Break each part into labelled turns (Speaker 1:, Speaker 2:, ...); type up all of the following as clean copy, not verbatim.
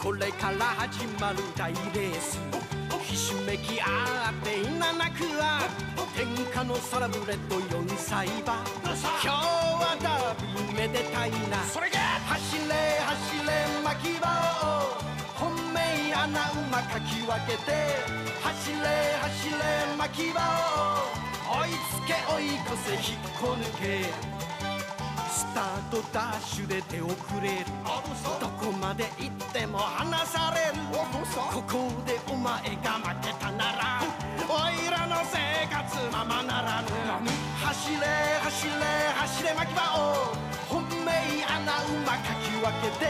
Speaker 1: これから始まる大レースひしめき合って稲なくは天下のサラブレッド4歳馬今日はダービーめでたいなそれが走れ走れ牧場を本命穴馬かき分けて走れ走れ牧場を追いつけ追い越せ引っこ抜けスタートダッシュで手遅れるどこまで行っても離されるここでお前が負けたならおいらの生活ままならぬ走れ走れ走れ牧場を本命穴馬かき分けて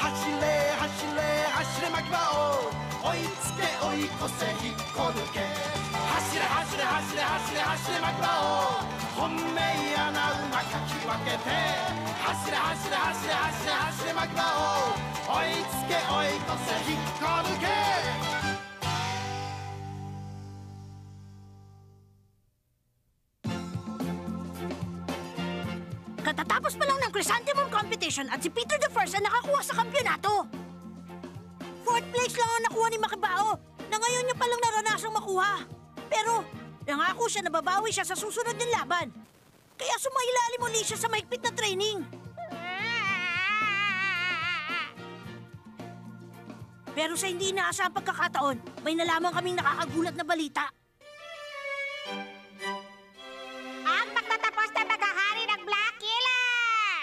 Speaker 1: 走れ走れ走れ牧場を追いつけ追い越せ引っこ抜け走れ走れ走れ走れ走れ牧場を本命穴馬かき分けて走れ走れ走れ走れ走れ牧場を追いつけ追い越せ引っこ抜け
Speaker 2: Katatapos pa lang ng chrysanthemum competition at si Peter the First ang nakakuha sa kampyonato. 4th place lang ang nakuha ni Makibao na ngayon niya palang naranasang makuha. Pero nangako siya na babawi siya sa susunod ng laban. Kaya sumailalim uli siya sa mahigpit na training. Pero sa hindi inaasahang pagkakataon, may nalaman kaming nakakagulat na balita.
Speaker 3: Ang magtatapos na maghahari ng Black Killer!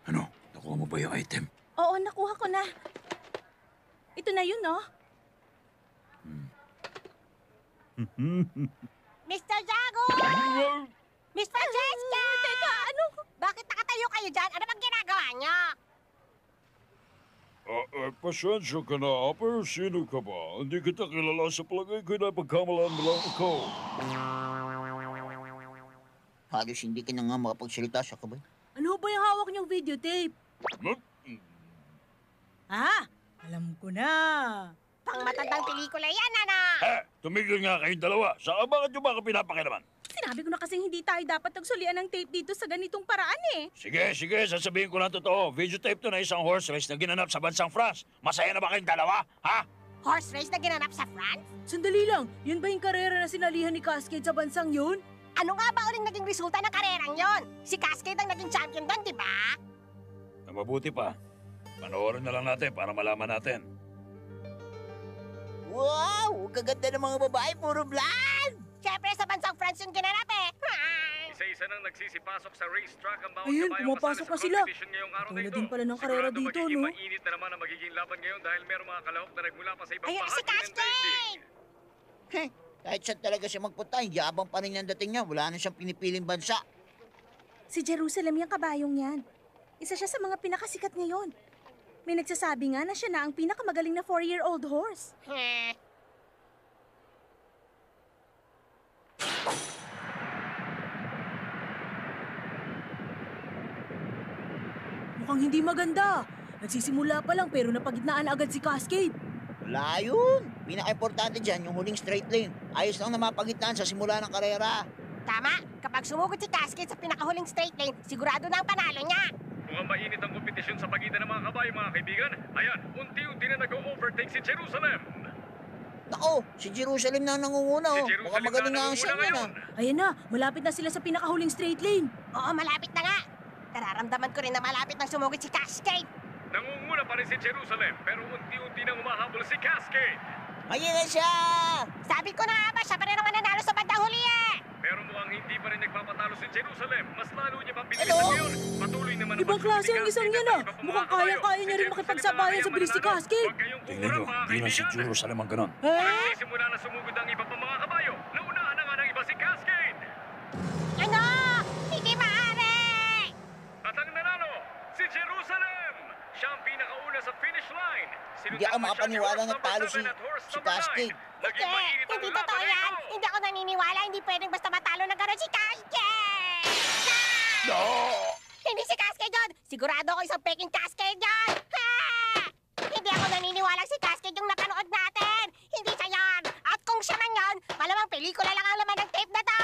Speaker 4: Ano? Nakuha mo ba yung item?
Speaker 5: Oo, nakuha ko na. Ito na yun, no?
Speaker 3: Mr. Jago! Miss Francesca!
Speaker 5: Teka, ano?
Speaker 3: Bakit nakatayo kayo dyan? Ano bang ginagawa niyo?
Speaker 6: Pasensya ka na, pero sino ka ba? Hindi kita kilala sa palagay ko na pagkamalan mo lang ako.
Speaker 7: Halos hindi ka na nga makapagsalita sa kabay.
Speaker 5: Ano ba yung hawak niyong videotape? Ah, alam ko na.
Speaker 3: Pang matandang pelikula yan, ano?
Speaker 6: Tumigil nga kayong dalawa. Saka bakit nyo ba ako pinapakilaman?
Speaker 5: Sinabi ko na kasing hindi tayo dapat nagsulian ng tape dito sa ganitong paraan eh.
Speaker 6: Sige, sasabihin ko lang totoo. Videotape to na isang horse race na ginanap sa bansang France. Masaya na ba kayong dalawa, ha?
Speaker 3: Horse race na ginanap sa France?
Speaker 5: Sandali lang, yun ba yung karera na sinalihan ni Cascade sa bansang yun?
Speaker 3: Ano nga ba uling naging resulta ng karerang yon? Si Cascade ang naging champion doon, di ba?
Speaker 6: Mabuti pa. Panoorin na lang natin para malaman natin.
Speaker 7: Wow! Kaganda ng mga babae, puro blonde!
Speaker 3: Siyempre sa bansang France yung ginanap eh.
Speaker 8: Isa-isa nang nagsisipasok sa racetrack ang bawat
Speaker 5: Ayun,
Speaker 8: kabayong
Speaker 5: pumapasok
Speaker 8: kasali
Speaker 5: na
Speaker 8: sa
Speaker 5: sila.
Speaker 8: competition ngayong araw na
Speaker 5: Tulad
Speaker 8: ito.
Speaker 5: din pala ng karera
Speaker 8: Sigurado
Speaker 5: dito,
Speaker 8: magiging
Speaker 5: no?
Speaker 8: mainit na naman ang magiging laban ngayon dahil merong mga kalahok na nagmula pa sa ibang
Speaker 3: Ayun na si
Speaker 8: bahagi ng
Speaker 3: Cascade!
Speaker 8: daigdig.
Speaker 7: Heh, kahit saan talaga siya magpunta, yabang pa rin ang dating niya. Wala na siyang pinipiling bansa.
Speaker 5: Si Jerusalem yung kabayong yan. Isa siya sa mga pinakasikat ngayon. May nagsasabi nga na siya na ang pinakamagaling na 4-year-old horse. Mukhang hindi maganda. Nagsisimula pa lang pero napagitnaan agad si Cascade.
Speaker 7: Wala yun. Pinaka-importante dyan, yung huling straight lane. Ayos lang na mapagitnaan sa simula ng karera.
Speaker 3: Tama, kapag sumugod si Cascade sa pinakahuling straight lane, sigurado na ang panalo niya.
Speaker 8: Mukhang mainit ang kompetisyon sa pagitan ng mga kabayo, mga kaibigan. Ayan, unti-unti na nag-overtake si Jerusalem.
Speaker 7: Nako, si Jerusalem na ang nangunguna.
Speaker 8: Si
Speaker 7: Oh.
Speaker 8: Jerusalem
Speaker 7: Mukhang magaling
Speaker 8: na
Speaker 7: nga ang
Speaker 8: nangunguna
Speaker 7: siya
Speaker 8: ngayon.
Speaker 5: Ayan na, malapit na sila sa pinakahuling straight lane.
Speaker 3: Oo, malapit na nga. Nararamdaman ko rin na malapit nang sumugod si Cascade.
Speaker 8: Nangunguna pa rin si Jerusalem, pero unti-unti nang umahabol si Cascade.
Speaker 7: Ayun na siya!
Speaker 3: Sabi ko na nga ba, siya pa rin ang mananalo sa bandang huli eh.
Speaker 8: Pero mukhang hindi pa rin nagpapatalo si Jerusalem. Mas lalo niya pang
Speaker 7: Ano?
Speaker 8: pinilisan ngayon. Patuloy naman
Speaker 5: Ibang klase ang isang yan ah. Mukhang kaya-kaya niya rin makipagsabayan sa bilis ni Cascade.
Speaker 6: Tingnan nyo, hindi lang si Jerusalem ang ganon.
Speaker 8: Nagsisimula na sumugod ang iba pang mga kabayo. Naunahan na nga ng iba si Cascade.
Speaker 3: Ano? Hindi maaari!
Speaker 8: At ang nanalo, si Jerusalem. Siya ang pinakauna sa finish line.
Speaker 7: Hindi ako makapaniwala na talo si Cascade.
Speaker 3: Hindi totoo yan. Hindi ako naniniwala. Hindi pwedeng basta matalo na gano'n si Cascade!
Speaker 6: No!
Speaker 3: Hindi si Cascade yun! Sigurado ako isang peking Cascade yun! Ha! Hindi ako naniniwala. yan, malamang pelikula lang ang laman ng tape na to.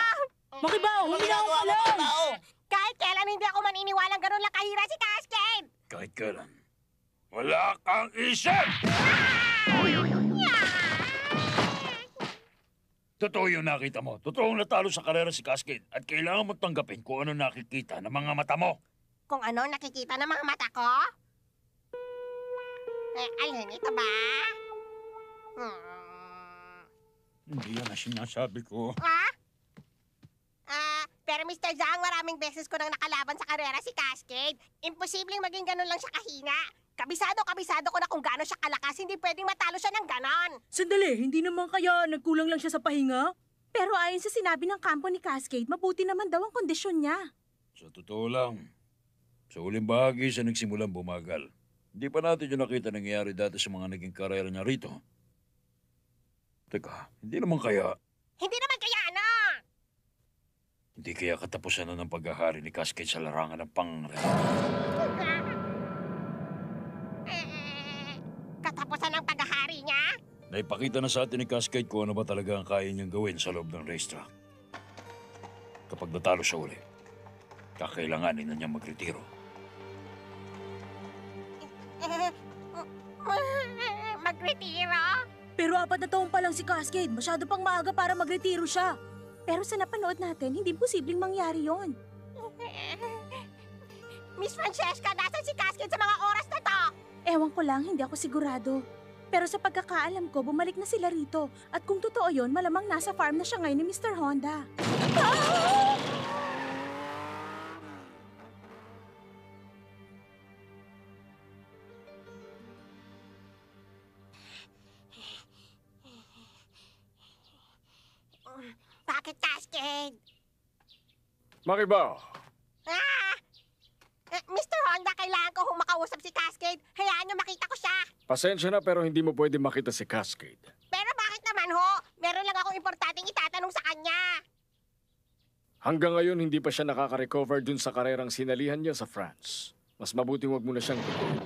Speaker 2: Makibao, huminahon ka lang!
Speaker 7: Makibao!
Speaker 3: Kahit kailan hindi ako maniniwalang ganun lang kahira si Cascade.
Speaker 6: Kahit kailan. Wala kang isip! Totoo yung nakita mo. Totoong natalo sa karera si Cascade at kailangan mo tanggapin kung ano nakikita ng mga mata mo.
Speaker 3: Kung ano nakikita ng mga mata ko? Ayun, ito ba?
Speaker 6: Hindi yan ang sinasabi ko.
Speaker 3: Pero Mr. Zhang, maraming beses ko nang nakalaban sa karera si Cascade. Imposibleng maging ganun lang siya kahina. Kabisado ko na kung gaano siya kalakas, hindi pwedeng matalo siya ng ganon.
Speaker 2: Sandali, hindi naman kaya nagkulang lang siya sa pahinga?
Speaker 5: Pero ayon sa sinabi ng kampo ni Cascade, mabuti naman daw ang kondisyon niya.
Speaker 6: Sa totoo lang, sa huling bahagi siya nagsimulang bumagal. Hindi pa natin yung nakita nangyayari dati sa mga naging karera niya rito. Teka, hindi naman kaya
Speaker 3: ano?
Speaker 6: Hindi kaya katapusan na ng paghahari ni Cascade sa larangan ng pangrelo.
Speaker 3: Katapusan ng paghahari niya?
Speaker 6: Naipakita na sa atin ni Cascade kung ano ba talaga ang kaya niyang gawin sa loob ng racetrack. Kapag natalo siya uli, kakailanganin na niyang magretiro.
Speaker 3: Magretiro?
Speaker 5: Pero 4 na taon pa lang si Cascade, masyado pang maaga para magretiro siya. Pero sa napanood natin, hindi posibleng mangyari yon.
Speaker 3: Miss Francesca, nasan si Cascade sa mga oras na to?
Speaker 5: Ewan ko lang, hindi ako sigurado. Pero sa pagkakaalam ko, bumalik na sila rito. At kung totoo yon, malamang nasa farm na siya ngayon ni Mr. Honda.
Speaker 3: Bakit, Cascade?
Speaker 8: Makibao,
Speaker 3: Mr. Honda, kailangan ko makausap si Cascade. Hayaan niyo makita ko siya.
Speaker 8: pasensya na pero hindi mo pwede makita si Cascade.
Speaker 3: Pero bakit naman ho? Meron lang akong importanteng itatanong sa kanya.
Speaker 8: Hanggang ngayon hindi pa siya nakaka-recover dun sa karerang sinalihan niya sa France. Mas mabuting wag mo na siyang tutuin.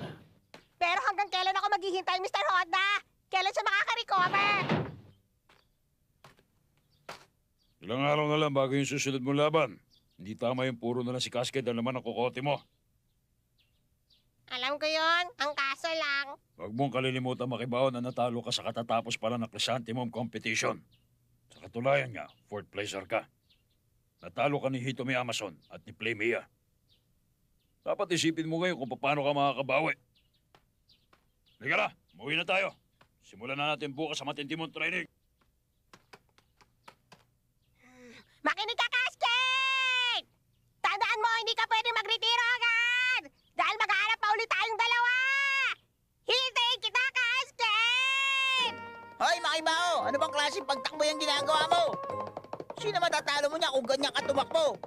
Speaker 3: Pero hanggang kailan ako maghihintay, Mr. Honda? Kailan siya makaka-recover?
Speaker 6: Ilang araw na lang bago yung susunod mong laban. Hindi tama yung puro na lang si Cascade ang laman ng kokote mo.
Speaker 3: Alam ko yon. Ang kaso lang.
Speaker 6: Huwag mong kalilimutan Makibao na natalo ka sa katatapos pala ng Chrysanthemum competition. Sa katulayan niya, 4th placer ka. Natalo ka ni Hitomi Amazon at ni Play Mia. Dapat isipin mo ngayon kung paano ka makakabawi. Liga na, umuwi na tayo. Simulan na natin bukas sa matindi mong training.
Speaker 3: Makinig ka, Cascade! Tandaan mo, hindi ka pwedeng magretiro agad! Dahil maghahanap pa ulit tayong dalawa! Hintayin kita, Cascade!
Speaker 7: Hoy, Makibao! Ano bang klaseng pagtakbo yung ginagawa mo? Sino matatalo mo niya kung ganyan ka tumakbo?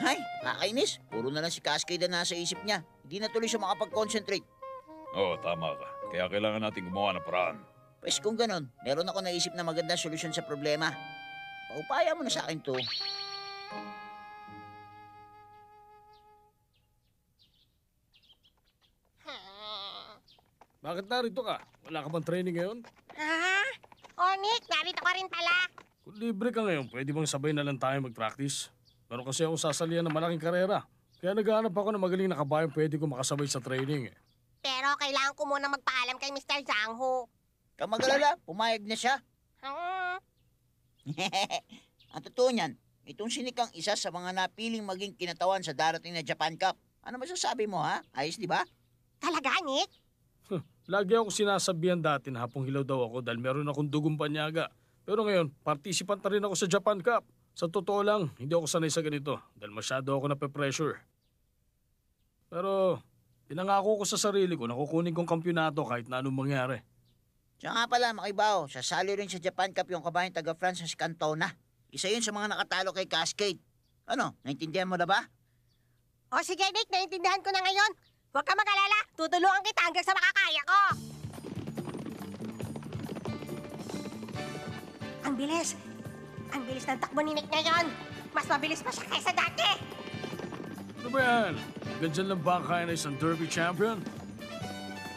Speaker 7: Hay, nakakainis. Puro na lang si Cascade na nasa isip niya. Hindi na tuloy siya makapag-concentrate.
Speaker 6: Oo, tama ka. Kaya kailangan natin gumawa ng paraan.
Speaker 7: Pues kung ganon, meron ako naisip na magandang solusyon sa problema. Paupaya mo na sa akin to.
Speaker 8: Bakit narito ka? Wala ka bang training ngayon?
Speaker 3: Oh, Nick, narito ka rin pala.
Speaker 8: Kung libre ka ngayon, pwede bang sabay na lang tayo mag-practice? Meron kasi akong sasalihan ng malaking karera. Kaya naghahanap ako ng magaling na kabayang pwede ko makasabay sa training.
Speaker 3: Pero kailangan ko muna magpaalam kay Mr. Zhang Ho.
Speaker 7: Kang mag-alala, pumayag na siya. Ang totoo niyan, itong sinikang isa sa mga napiling maging kinatawan sa darating na Japan Cup. Ano masasabi mo, ha? Ayos, di ba?
Speaker 3: Talaga, Nick?
Speaker 8: Lagi ako sinasabihan dati na hapong hilaw daw ako dahil meron akong dugong panyaga. Pero ngayon, participant na rin ako sa Japan Cup. Sa totoo lang, hindi ako sanay sa ganito dahil masyado ako nape-pressure. Pero pinangako ko sa sarili ko na kukunin kong kampyonato kahit na anong mangyari.
Speaker 7: Siya nga pala, Makibao, sasali rin sa Japan Cup yung kabayang taga-France na si Cantona. Isa yun sa mga nakatalo kay Cascade. Ano, naintindihan mo na ba?
Speaker 3: O sige, Nick, naintindihan ko na ngayon. Huwag ka mag-alala, tutulungan kita hanggang sa makakaya ko. Ang bilis. Ang bilis ng takbo ni Nick ngayon. Mas mabilis pa siya kaysa dati.
Speaker 8: Ano ba yan? Ganyan lang ba ang kaya na isang derby champion?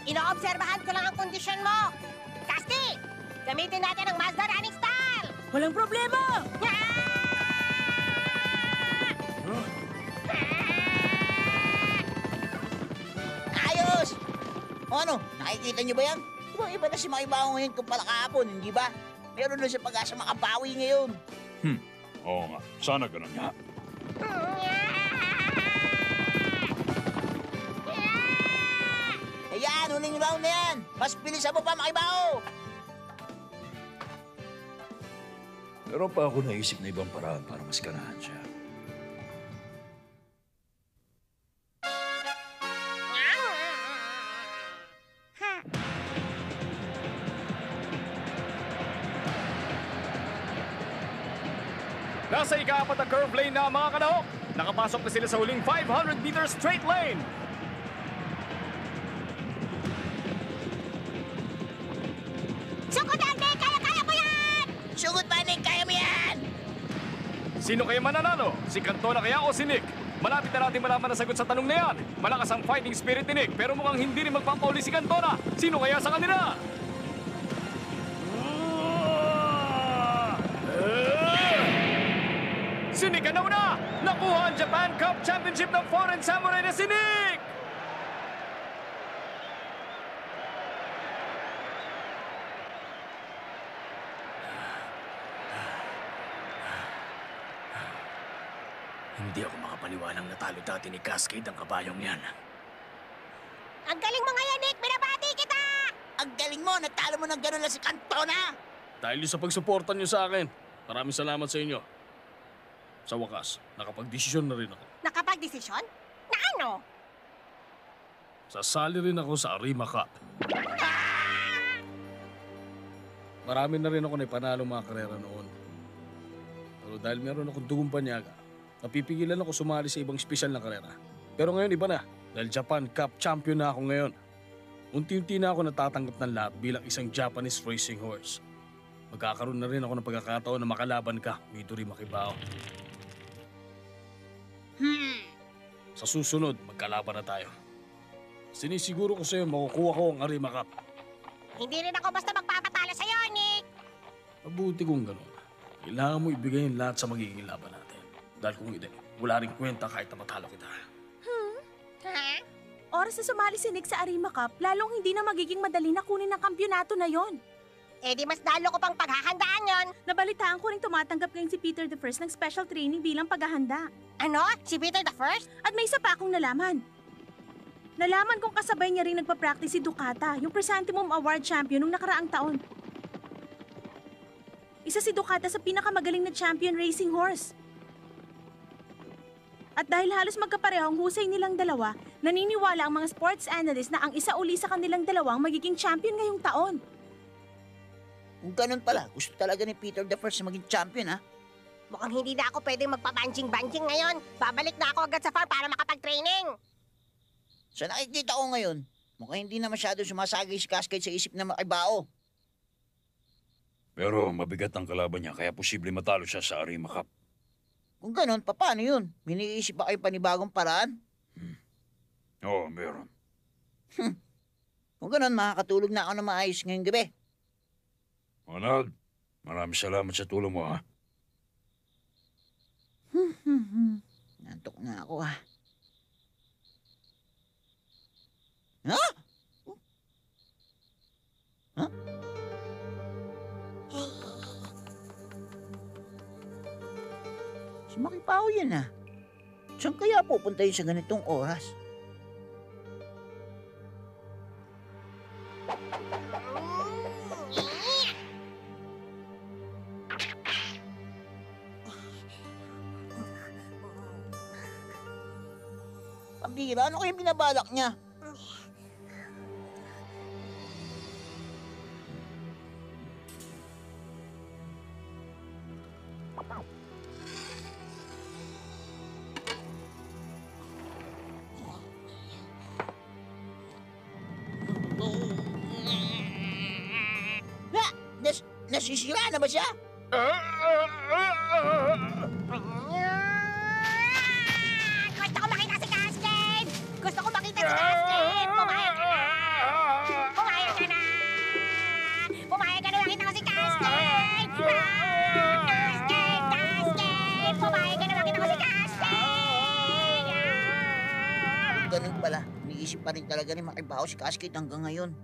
Speaker 3: Inoobserbahan ko lang ang kondisyon mo. Cascade, Gamitin natin ang Mazda Running Style!
Speaker 2: Walang problema!
Speaker 7: Ayos! O ano, nakikita niyo ba yan? Iba na si Makibaho ngayon kumpara kahapon, hindi ba? Meron na siya pag-asa makabawi ngayon.
Speaker 6: Oo nga, sana ganun nga.
Speaker 7: Ayan, huling round na yan. Mas bilisan mo pa, Makibaho.
Speaker 6: Meron pa ako naisip na ibang paraan para mas ganahan siya.
Speaker 9: Nasa ika-4 na curve lane na ang mga kanahok. Nakapasok na sila sa huling 500 meter straight lane.
Speaker 3: Sugod, Andy! Kaya mo yan!
Speaker 7: Sugod, Manning, kaya mo yan!
Speaker 9: Sino kaya mananalo? Si Cantona kaya o si Nick? Malapit na natin malaman ang sagot sa tanong na yan. Malakas ang fighting spirit ni Nick pero mukhang hindi rin magpapauli si Cantona. Sino kaya sa kanila? Si Nick ang nauna! Nakuha ang Japan Cup Championship ng Foreign Samurai na si Nick!
Speaker 8: Hindi ako makapaniwalang natalo dati ni Cascade ang kabayong yan.
Speaker 3: Ang galing mo ngayon, Nick! Binabati kita!
Speaker 7: Ang galing mo, natalo mo ng gano'n lang si Cantona.
Speaker 8: Dahil sa pagsuporta niyo sa akin, maraming salamat sa inyo. Sa wakas, nakapagdesisyon na rin ako.
Speaker 3: Nakapag-desisyon? Na ano?
Speaker 8: Sasali rin ako sa Arima Cup. Marami na rin ako na ipanalo mga karera noon. Pero dahil meron akong dugong panyaga, napipigilan ako sumali sa ibang espesyal na karera. Pero ngayon iba na, dahil Japan Cup champion na ako ngayon. Unti-unti na ako natatanggap ng lahat bilang isang Japanese racing horse. Magkakaroon na rin ako ng pagkakataon na makalaban ka, Midori Makibaho. Sa susunod, magkalaban na tayo. Sinisiguro ko sa'yo makukuha ko ang Arima Cup.
Speaker 3: Hindi rin ako basta magpapatalo sa'yo, Nick!
Speaker 8: Mabuti kung gano'n. Kailangan mo ibigay ang lahat sa magiging laban natin. Dahil kung hindi, wala rin kwenta kahit na matalo kita.
Speaker 3: Ha?
Speaker 5: Oras na sumali si Nick sa Arima Cup, lalong hindi na magiging madali na kunin ang kampyonato na yon.
Speaker 3: Eh di mas lalo ko pang paghahandaan yon.
Speaker 5: Nabalitaan ko rin tumatanggap ngayon si Peter the First ng special training bilang paghahanda.
Speaker 3: Ano? Si Peter the First?
Speaker 5: At may isa pa akong nalaman. Nalaman kong kasabay niya rin nagpa-practice si Ducata, yung Chrysanthemum Award champion nung nakaraang taon. Isa si Ducata sa pinakamagaling na champion racing horse. At dahil halos magkaparehong husay nilang dalawa, naniniwala ang mga sports analysts na ang isa uli sa kanilang dalawang magiging champion ngayong taon.
Speaker 7: Kung ganun pala, gusto talaga ni Peter the First na maging champion, ha?
Speaker 3: Mukhang hindi na ako pwedeng magpabanjing-banjing ngayon. Babalik na ako agad sa farm para makapag-training.
Speaker 7: Sa nakikita ko ngayon, mukhang hindi na masyado sumasagay si Cascade sa isip na Makibaho.
Speaker 6: Pero mabigat ang kalaban niya kaya posible matalo siya sa Arima Cup.
Speaker 7: Kung ganun, paano yun? May naiisip ba kayo panibagong paraan?
Speaker 6: Oo, meron.
Speaker 7: Kung ganun, makakatulog na ako na maayos ngayong gabi.
Speaker 6: Ronald, maraming salamat sa tulong mo, ha?
Speaker 7: Nantok na ako, ha? Ha? Ha? Si Makibaho yan, ha? Saan kaya pupunta yun sa ganitong oras? Pambira, ano kayong binabalak niya? Nasisira na ba siya?
Speaker 3: Gusto ko makita si Cascade! Gusto ko makita si Cascade! Pumayag ka na! Pumayag ka na! Pumayag ka na makita ko si
Speaker 7: ganun pala. Iniisip pa rin talaga ni Makibaho si Cascade hanggang ngayon.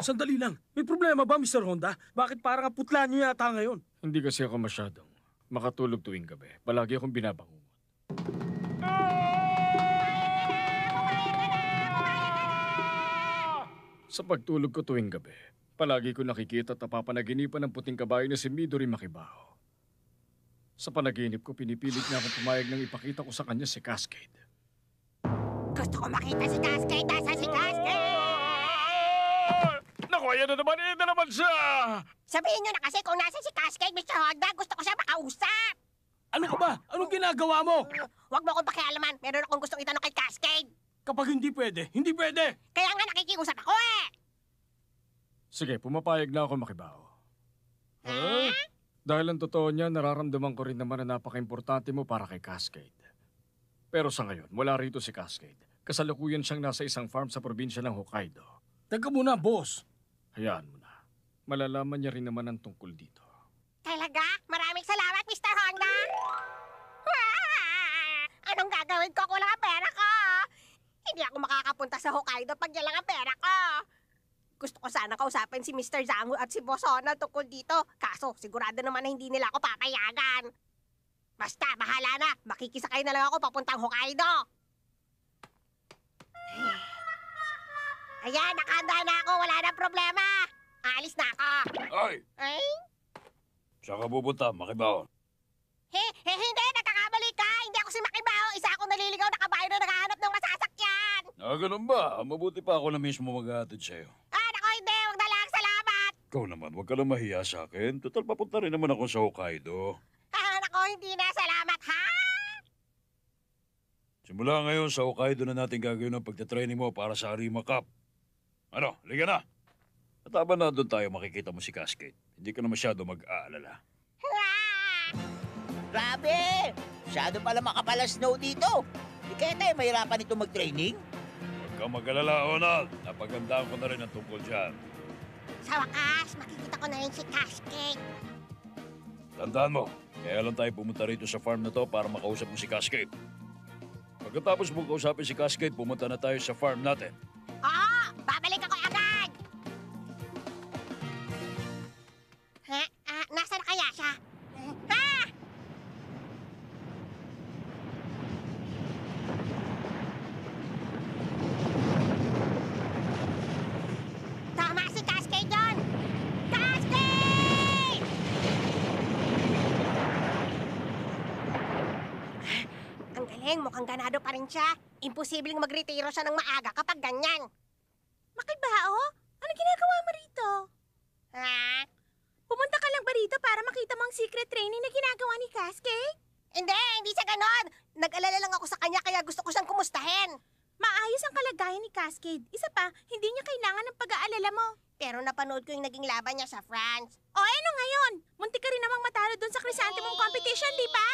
Speaker 8: Sandali lang. May problema ba, Mr. Honda? Bakit parang kaputla niyo yata ngayon? Hindi kasi ako masyadong makatulog tuwing gabi. Palagi akong binabangungot. Sa pagtulog ko tuwing gabi, palagi ko nakikita at napapanaginipan ng puting kabayo na si Midori Makibaho. Sa panaginip ko, pinipilit niya akong pumayag nang ipakita ko sa kanya si Cascade.
Speaker 3: Gusto ko makita si Cascade. Nasa si Cascade?
Speaker 8: Naku, ayan na naman siya!
Speaker 3: Sabihin nyo na kasi kung nasa si Cascade, Mr. Honda. Gusto ko siya makausap.
Speaker 8: Ano ka ba? Anong ginagawa mo?
Speaker 3: Huwag mo akong pakialaman. Meron akong gustong itanong kay Cascade.
Speaker 8: Kapag hindi pwede, hindi pwede!
Speaker 3: Kaya nga nakikiusap ako eh.
Speaker 8: Sige, pumapayag na ako, Makibaho. Dahil ang totoo niya, nararamdaman ko rin naman na napaka-importante mo para kay Cascade. Pero sa ngayon, wala rito si Cascade. Kasalukuyan siyang nasa isang farm sa probinsya ng Hokkaido. Teka muna, boss. Hayaan mo na. Malalaman niya rin naman ang tungkol dito.
Speaker 3: Talaga? Maraming salamat, Mr. Honda. Anong gagawin ko kung wala ang pera ko? Hindi ako makakapunta sa Hokkaido pag yan lang ang pera ko. Gusto ko sana kausapin si Mr. Zangu at si Boss Honda tungkol dito. Kaso, sigurado naman na hindi nila ako papayagan. Basta, bahala na. Makikisakay na lang ako papuntang Hokkaido. Ayan, nakahanda na ako. Wala na problema. Aalis na ako.
Speaker 6: Ay!
Speaker 3: Ay?
Speaker 6: Saan ka pupunta, Makibaho?
Speaker 3: Hindi. Nagkakamali ka. Hindi ako si Makibaho. Isa akong naliligaw na kabayo na naghahanap ng masasakyan.
Speaker 6: Ganun ba? Mabuti pa ako na mismo maghahatid sa'yo.
Speaker 3: Nako, hindi. Huwag na lang. Salamat.
Speaker 6: Ikaw naman, huwag ka lang mahiya sa akin. Total, papunta rin naman ako sa Hokkaido.
Speaker 3: Nako, hindi na. Salamat, ha?
Speaker 6: Simula ngayon, sa Hokkaido na natin gagawin ang pagtatraining mo para sa Arima Cup. Ano, liga na. At habang na doon tayo, makikita mo si Cascade. Hindi ka na masyado mag-aalala.
Speaker 7: Grabe! Masyado pala makapala snow dito. Di kaya tayo mahirapan ito mag-training?
Speaker 6: Huwag kang mag-alala, Ronald. Napagandaan ko na rin ang tungkol dyan.
Speaker 3: Sa wakas, makikita ko na rin si Cascade.
Speaker 6: Tandaan mo, kaya lang tayo pumunta rito sa farm na to para makausap mo si Cascade. Pagkatapos mong kausapin si Cascade, pumunta na tayo sa farm natin.
Speaker 3: Oo! Babalik ako agad! Nasaan kaya siya? Tama si Cascade yun! Cascade! Ang galing, mukhang ganado pa rin siya. Imposibleng magretiro siya ng maaga kapag ganyan.
Speaker 5: Makibaho? Ano ginagawa mo rito?
Speaker 3: Ha?
Speaker 5: Pumunta ka lang ba rito para makita mo ang secret training na ginagawa ni Cascade?
Speaker 3: Hindi siya ganon. Nag-alala lang ako sa kanya kaya gusto ko siyang kumustahin.
Speaker 5: Maayos ang kalagayan ni Cascade. Isa pa, hindi niya kailangan ng pag-aalala mo.
Speaker 3: Pero napanood ko yung naging laban niya sa France.
Speaker 5: O ano ngayon? Muntik ka rin namang matalo doon sa chrysanthemum competition, di ba?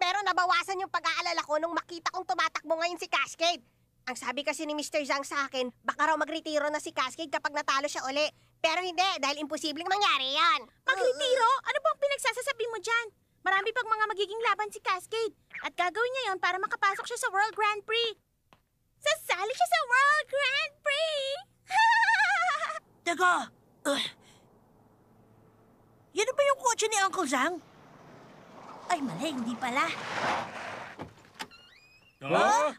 Speaker 3: Pero nabawasan yung pag-aalala ko nung makita kong tumatakbo ngayon si Cascade. Ang sabi kasi ni Mr. Zhang sa akin, baka raw magretiro na si Cascade kapag natalo siya uli. Pero hindi, dahil imposibleng mangyari yan.
Speaker 5: Magretiro? Ano bang pinagsasasabi mo dyan? Marami pang mga magiging laban si Cascade. At gagawin niya yon para makapasok siya sa World Grand Prix. Sasali siya sa World Grand Prix!
Speaker 2: Teka! Yan na ba yung kotse ni Uncle Zhang? Ay, mali, hindi pala.
Speaker 8: Ah?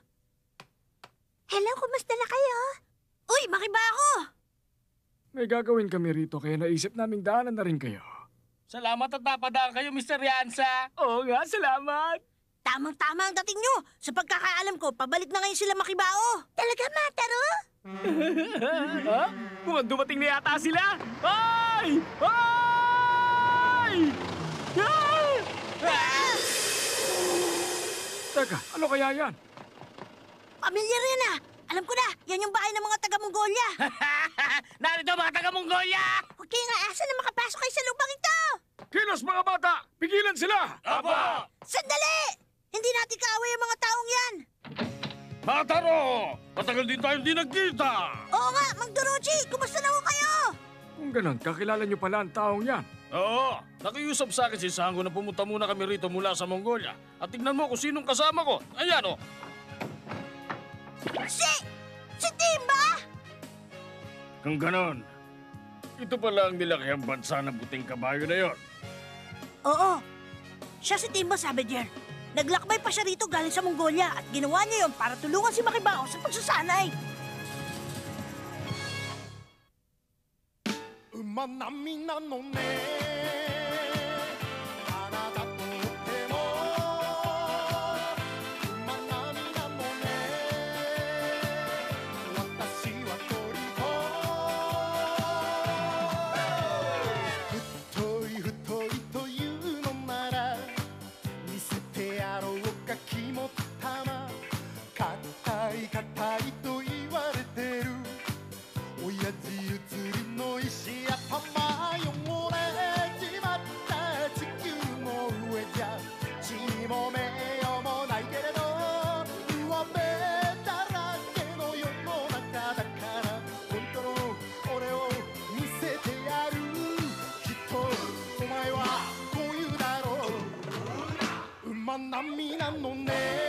Speaker 5: Hello, kumusta na kayo?
Speaker 2: Uy, Makibaho!
Speaker 8: May gagawin kami rito kaya naisip naming daanan na rin kayo.
Speaker 10: Salamat at napadaan kayo, Mr. Yansa.
Speaker 8: Oo nga, salamat.
Speaker 2: Tamang-tama ang dating nyo. Sa pagkakaalam ko, pabalik na ngayon sila Makibaho.
Speaker 5: Talaga, Mataro?
Speaker 9: Ha? Mukhang dumating na yata sila! Ay! Ay!
Speaker 8: Teka, ano kaya yan?
Speaker 2: Pamilyar yan ah. Alam ko na, yan yung bahay ng mga taga-Mongolia.
Speaker 10: Narito mga taga-Mongolia!
Speaker 2: Huwag kayong aasa na makapasok kayo sa lubang ito.
Speaker 8: Kilos mga bata! Pigilan sila!
Speaker 10: Aba!
Speaker 2: Sandali! Hindi natin kaaway ang mga taong yan.
Speaker 6: Mataro! Matagal din tayo hindi nagkita!
Speaker 2: Oo nga, Mang Dorochi, kumusta na ho kayo?
Speaker 9: Kung ganun, kakilala niyo pala ang taong yan.
Speaker 8: Oo, nakiusap sa akin si Sango na pumunta muna kami rito mula sa Mongolia. At tignan mo kung sinong kasama ko. Ayan o.
Speaker 2: Si Timba!
Speaker 8: Kung ganon, ito pala ang nilakihang bansa ng puting kabayo na yon.
Speaker 2: Oo. Siya si Timba Sabejer. Naglakbay pa siya rito galing sa Mongolia at ginawa niya yon para tulungan si Makibao sa pagsasanay.
Speaker 1: 馬並みなのねあなたとっても馬並みなのね私は鳥太いというのなら見せてやろうか肝っ玉硬い硬いと言われてる親父移りの石や玉汚れちまった地球の上じゃ血も名誉もないけれど上辺だらけの世の中だから本当の俺を見せてやるきっとお前はこう言うだろう馬並みなのね